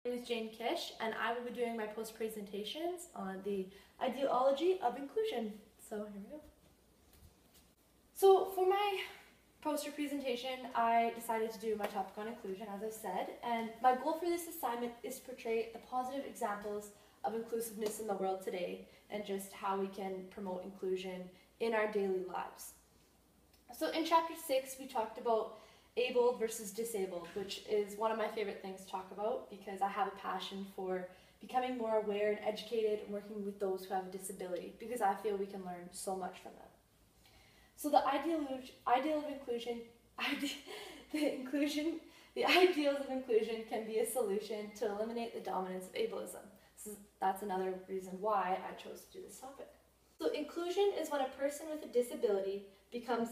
My name is Jane Kish, and I will be doing my post presentations on the ideology of inclusion. So here we go. So for my poster presentation, I decided to do my topic on inclusion, as I said, and my goal for this assignment is to portray the positive examples of inclusiveness in the world today and just how we can promote inclusion in our daily lives. So in chapter 6, we talked about abled versus disabled, which is one of my favorite things to talk about because I have a passion for becoming more aware and educated and working with those who have a disability because I feel we can learn so much from them. So the ideals of inclusion can be a solution to eliminate the dominance of ableism. So that's another reason why I chose to do this topic. So inclusion is when a person with a disability becomes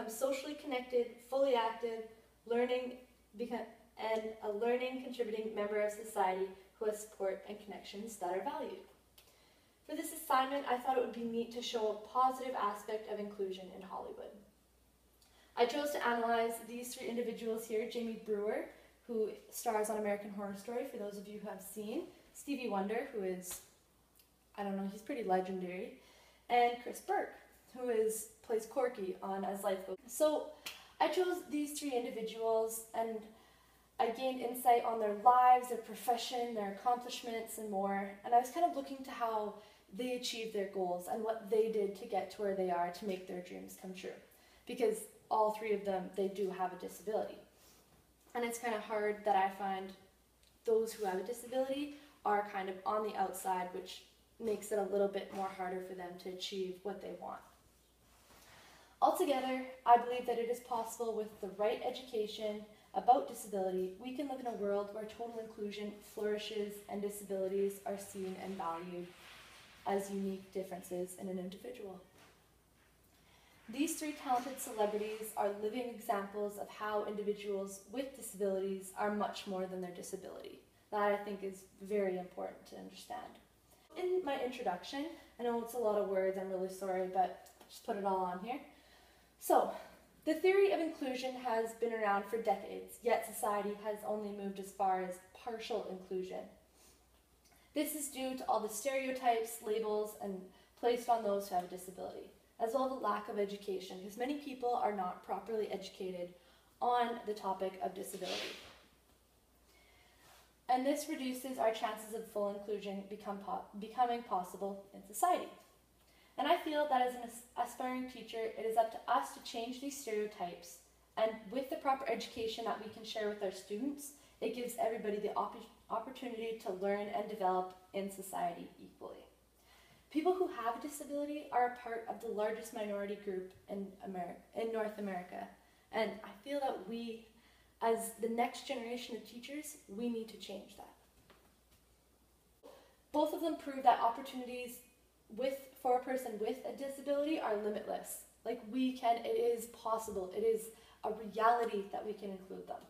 socially connected, fully active, and a learning, contributing member of society who has support and connections that are valued. For this assignment, I thought it would be neat to show a positive aspect of inclusion in Hollywood. I chose to analyze these three individuals here: Jamie Brewer, who stars on American Horror Story, for those of you who have seen, Stevie Wonder, who is, I don't know, he's pretty legendary, and Chris Burke, who plays Corky on As Life Goes. So I chose these three individuals and I gained insight on their lives, their profession, their accomplishments, and more. And I was kind of looking to how they achieved their goals and what they did to get to where they are to make their dreams come true. Because all three of them, they do have a disability. And it's kind of hard that I find those who have a disability are kind of on the outside, which makes it a little bit more harder for them to achieve what they want. Altogether, I believe that it is possible with the right education about disability, we can live in a world where total inclusion flourishes and disabilities are seen and valued as unique differences in an individual. These three talented celebrities are living examples of how individuals with disabilities are much more than their disability. That I think is very important to understand. In my introduction, I know it's a lot of words, I'm really sorry, but just put it all on here. So, the theory of inclusion has been around for decades, yet society has only moved as far as partial inclusion. This is due to all the stereotypes, labels, and placed on those who have a disability, as well as the lack of education, because many people are not properly educated on the topic of disability. And this reduces our chances of full inclusion becoming possible in society. And I feel that as an aspiring teacher, it is up to us to change these stereotypes, and with the proper education that we can share with our students, it gives everybody the opportunity to learn and develop in society equally. People who have a disability are a part of the largest minority group in North America, and I feel that we, as the next generation of teachers, we need to change that. Both of them prove that opportunities for a person with a disability are limitless. Like it is possible, it is a reality that we can include them.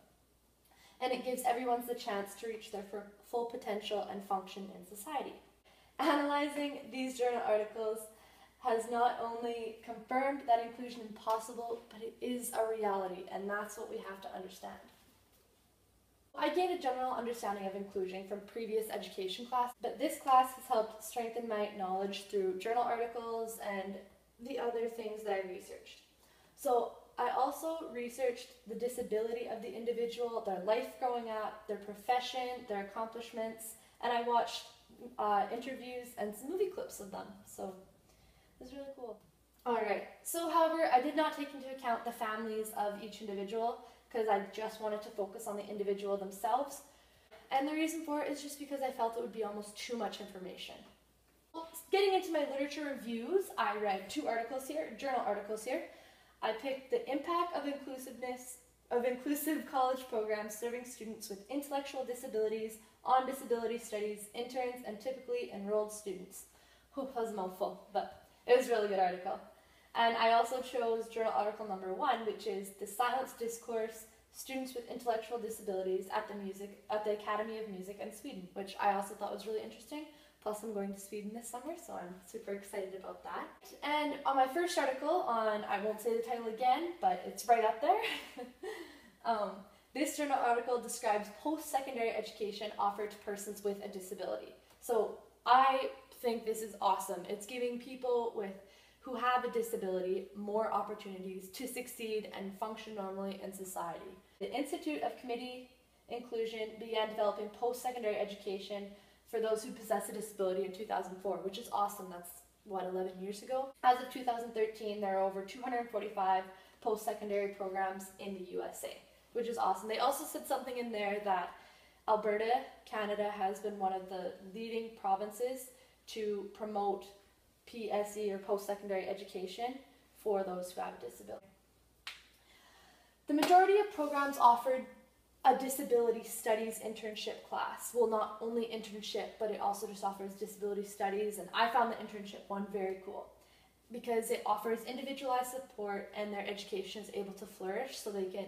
And it gives everyone the chance to reach their full potential and function in society. Analyzing these journal articles has not only confirmed that inclusion is possible, but it is a reality, and that's what we have to understand. I gained a general understanding of inclusion from previous education class, but this class has helped strengthen my knowledge through journal articles and the other things that I researched. So I also researched the disability of the individual, their life growing up, their profession, their accomplishments, and I watched interviews and some movie clips of them. So it was really cool. Alright, so however, I did not take into account the families of each individual because I just wanted to focus on the individual themselves. And the reason for it is just because I felt it would be almost too much information. Getting into my literature reviews, I read two articles here, journal articles here. I picked The Impact of Inclusive College Programs Serving Students with Intellectual Disabilities on Disability Studies, Interns, and Typically Enrolled Students. That was a mouthful, but it was a really good article. And I also chose journal article number 1, which is The Silenced Discourse, Students with Intellectual Disabilities at the Academy of Music in Sweden, which I also thought was really interesting. Plus I'm going to Sweden this summer, so I'm super excited about that. And on my first article I won't say the title again, but it's right up there, This journal article describes post-secondary education offered to persons with a disability. So I think this is awesome. It's giving people who have a disability more opportunities to succeed and function normally in society. The Institute of Community Inclusion began developing post-secondary education for those who possess a disability in 2004, which is awesome. That's, 11 years ago? As of 2013, there are over 245 post-secondary programs in the USA, which is awesome. They also said something in there that Alberta, Canada, has been one of the leading provinces to promote PSE, or post-secondary education, for those who have a disability. The majority of programs offered a disability studies internship class. Well, not only internship, but it also just offers disability studies, and I found the internship one very cool because it offers individualized support and their education is able to flourish, so they can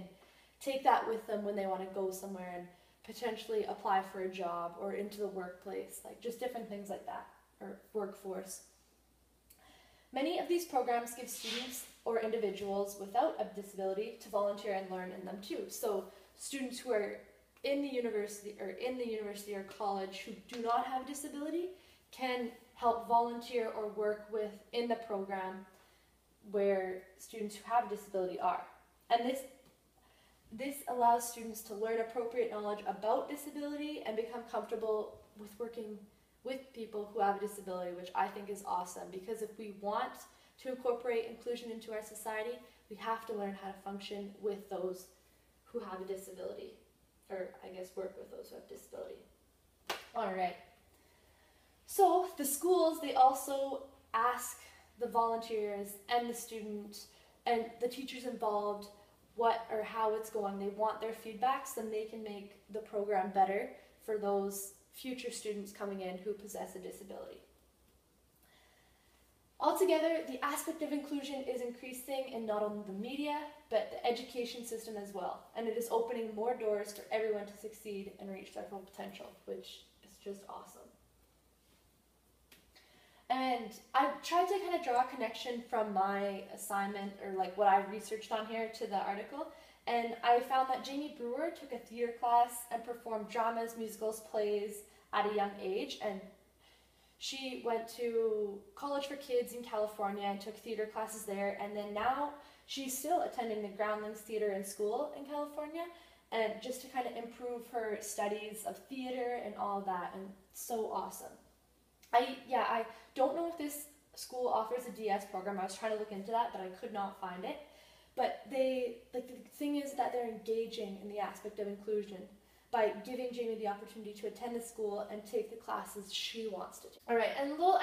take that with them when they want to go somewhere and potentially apply for a job or into the workplace, like just different things like that, or workforce. Many of these programs give students or individuals without a disability to volunteer and learn in them too. So students who are in the university or college who do not have a disability can help volunteer or work in the program where students who have a disability are. And this allows students to learn appropriate knowledge about disability and become comfortable with working with people who have a disability, which I think is awesome, because if we want to incorporate inclusion into our society, we have to learn how to function with those who have a disability, or I guess work with those who have disability. All right. So the schools, they also ask the volunteers and the students and the teachers involved what or how it's going. They want their feedback so then they can make the program better for those future students coming in who possess a disability. Altogether, the aspect of inclusion is increasing in not only the media, but the education system as well. And it is opening more doors for everyone to succeed and reach their full potential, which is just awesome. And I tried to kind of draw a connection from my assignment, or like what I researched on here, to the article. And I found that Jamie Brewer took a theater class and performed dramas, musicals, plays at a young age. And she went to college for kids in California and took theater classes there. And then now she's still attending the Groundlings Theater in school in California, and just to kind of improve her studies of theater and all of that. And so awesome. I don't know if this school offers a DS program. I was trying to look into that, but I could not find it. But the thing is that they're engaging in the aspect of inclusion by giving Jamie the opportunity to attend the school and take the classes she wants to take. All right, and a little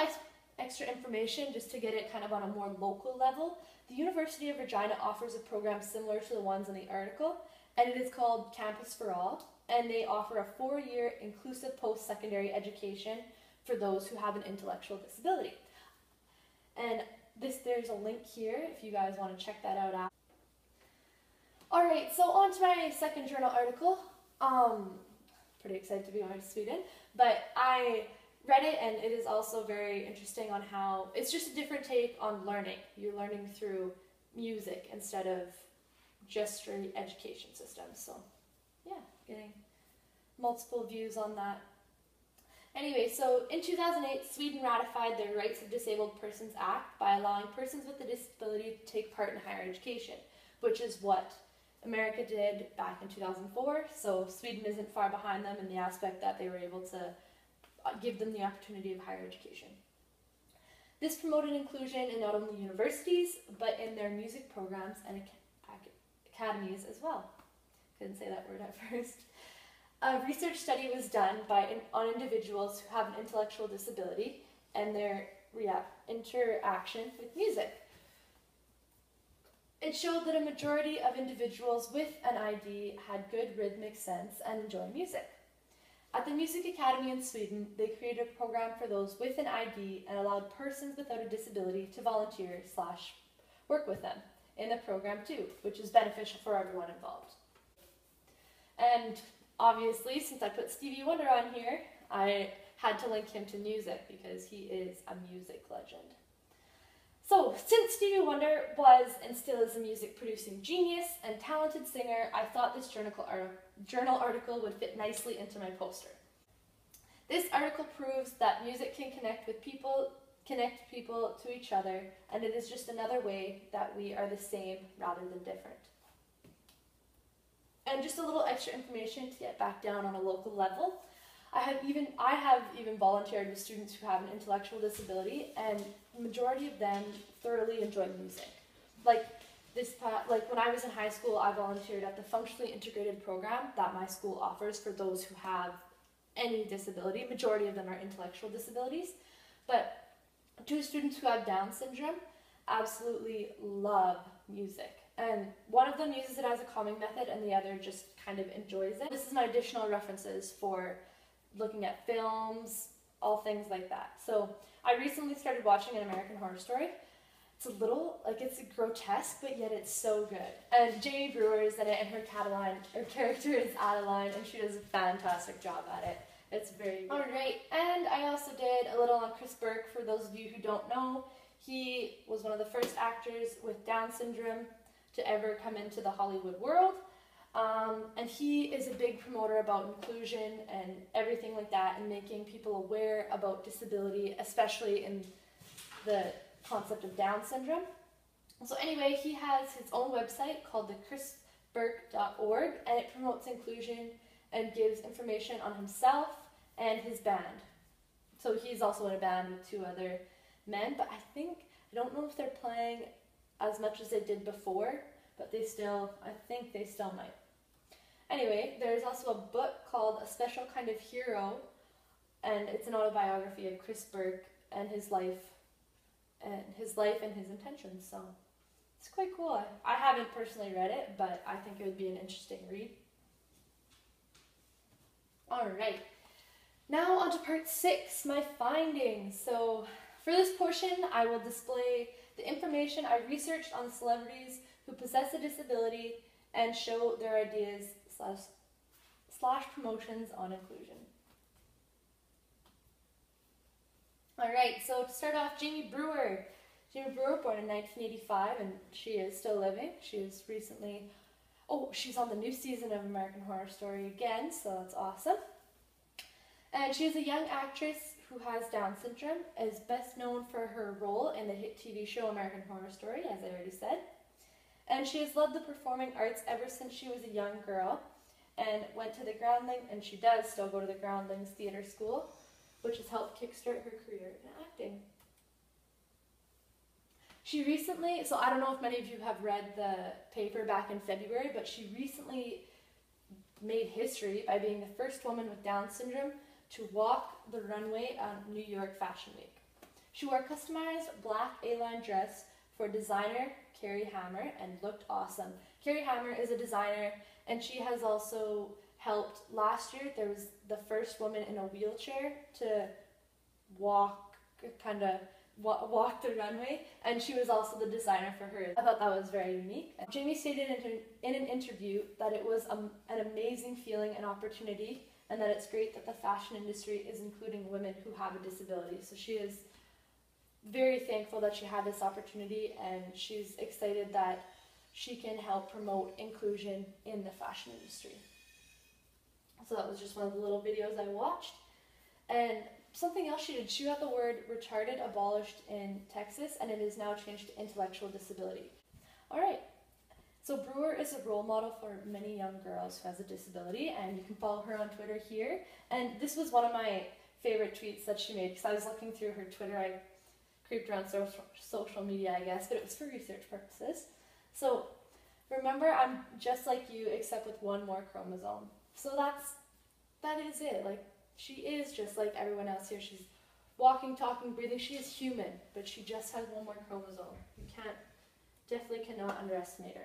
extra information just to get it kind of on a more local level. The University of Regina offers a program similar to the ones in the article, and it is called Campus for All, and they offer a 4-year inclusive post-secondary education for those who have an intellectual disability. And there's a link here if you guys want to check that out after. Alright, so on to my second journal article. Pretty excited to be going to Sweden, but I read it and it is also very interesting on how it's just a different take on learning. You're learning through music instead of just straight education systems. So yeah, getting multiple views on that. Anyway, so in 2008, Sweden ratified the Rights of Disabled Persons Act by allowing persons with a disability to take part in higher education, which is what America did back in 2004. So Sweden isn't far behind them in the aspect that they were able to give them the opportunity of higher education. This promoted inclusion in not only universities, but in their music programs and academies as well. Couldn't say that word at first. A research study was done on individuals who have an intellectual disability and their interaction with music. It showed that a majority of individuals with an ID had good rhythmic sense and enjoy music. At the Music Academy in Sweden, they created a program for those with an ID and allowed persons without a disability to volunteer / work with them in the program too, which is beneficial for everyone involved. And obviously, since I put Stevie Wonder on here, I had to link him to music because he is a music legend. So, since Stevie Wonder was and still is a music producing genius and talented singer, I thought this journal article would fit nicely into my poster. This article proves that music can connect people to each other, and it is just another way that we are the same rather than different. And just a little extra information to get back down on a local level. I have even volunteered with students who have an intellectual disability, and the majority of them thoroughly enjoy music. Like when I was in high school, I volunteered at the functionally integrated program that my school offers for those who have any disability. Majority of them are intellectual disabilities, but 2 students who have Down syndrome absolutely love music. And one of them uses it as a calming method and the other just kind of enjoys it. This is my additional references for looking at films, all things like that. So I recently started watching An American Horror Story. It's a little, it's grotesque, but yet it's so good. And Jamie Brewer is in it, and her character is Adeline, and she does a fantastic job at it. It's very good. Alright, and I also did a little on Chris Burke. For those of you who don't know, he was one of the first actors with Down syndrome to ever come into the Hollywood world. And he is a big promoter about inclusion and everything like that, and making people aware about disability, especially in the concept of Down syndrome. So anyway, he has his own website called thechrisburke.org, and it promotes inclusion and gives information on himself and his band. So he's also in a band with 2 other men, but I don't know if they're playing as much as they did before, but I think they still might. Anyway, there's also a book called A Special Kind of Hero, and it's an autobiography of Chris Burke and his life and his intentions. So it's quite cool. I haven't personally read it, but I think it would be an interesting read. Alright, now on to part 6, my findings. So for this portion, I will display the information I researched on celebrities who possess a disability and show their ideas slash promotions on inclusion. Alright, so to start off, Jamie Brewer. Jamie Brewer, born in 1985, and she is still living. She is recently, she's on the new season of American Horror Story again, so that's awesome. And she is a young actress who has Down syndrome, is best known for her role in the hit TV show American Horror Story, as I already said. And she has loved the performing arts ever since she was a young girl, and went to the Groundlings, and she does still go to the Groundlings Theatre School, which has helped kickstart her career in acting. She recently, so I don't know if many of you have read the paper back in February, but she recently made history by being the first woman with Down syndrome to walk the runway on New York Fashion Week. She wore a customized black A-line dress for designer Carrie Hammer and looked awesome. Carrie Hammer is a designer, and she has also helped. Last year, there was the first woman in a wheelchair to walk the runway, and she was also the designer for her. I thought that was very unique. Jamie stated in an interview that it was an amazing feeling and opportunity, and that it's great that the fashion industry is including women who have a disability. So she is very thankful that she had this opportunity, and she's excited that she can help promote inclusion in the fashion industry. So that was just one of the little videos I watched. And something else she did, she got the word retarded abolished in Texas, and it is now changed to intellectual disability. Alright, so Brewer is a role model for many young girls who has a disability, and you can follow her on Twitter here. And this was one of my favorite tweets that she made, because I was looking through her Twitter. I creeped around social media, I guess, but it was for research purposes. So, remember, I'm just like you, except with one more chromosome. So that is it. Like, she is just like everyone else here. She's walking, talking, breathing. She is human, but she just has one more chromosome. You definitely cannot underestimate her.